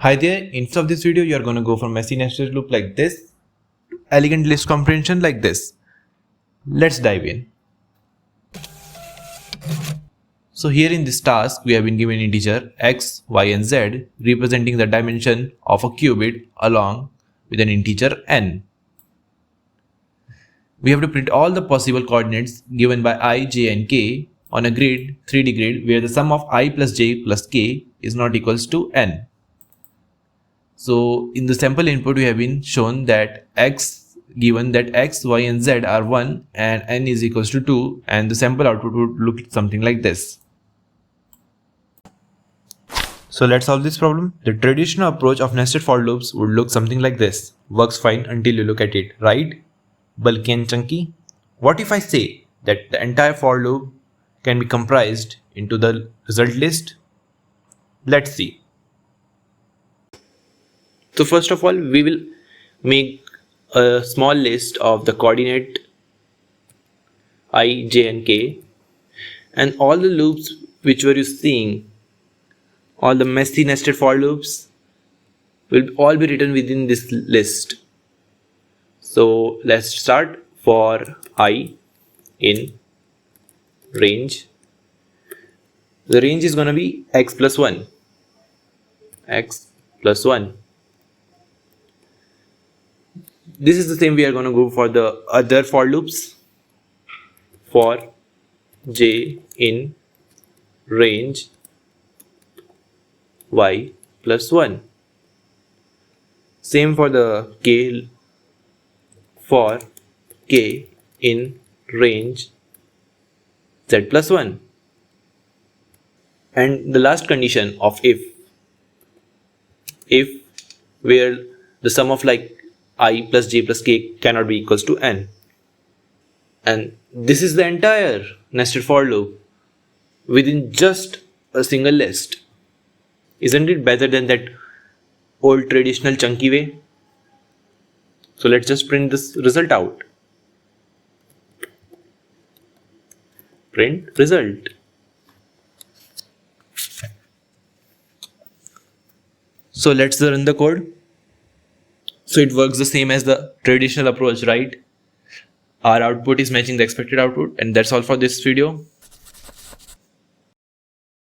Hi there, instead of this video you are going to go from messy nested loop like this to elegant list comprehension like this. Let's dive in. So here in this task we have been given integer x, y and z representing the dimension of a qubit along with an integer n. We have to print all the possible coordinates given by I, j and k on a grid 3D grid where the sum of I plus j plus k is not equals to n. So in the sample input we have been shown that given that x, y and z are 1 and n is equals to 2, and the sample output would look something like this. So let's solve this problem. The traditional approach of nested for loops would look something like this. Works fine until you look at it, right? Bulky and chunky. What if I say that the entire for loop can be comprised into the result list? Let's see. So first of all, we will make a small list of the coordinate I, j and k, and all the loops which were you seeing, all the messy nested for loops will all be written within this list. So let's start. For I in range, the range is going to be x plus 1. This is the same we are going to go for the other for loops. For j in range y plus 1. Same for the k, for k in range z plus 1. And the last condition of if where the sum of like I plus j plus k cannot be equals to n. And this is the entire nested for loop within just a single list. Isn't it better than that old traditional chunky way? So let's just print this result out. Print result. So let's run the code. So it works the same as the traditional approach, right? Our output is matching the expected output, and that's all for this video.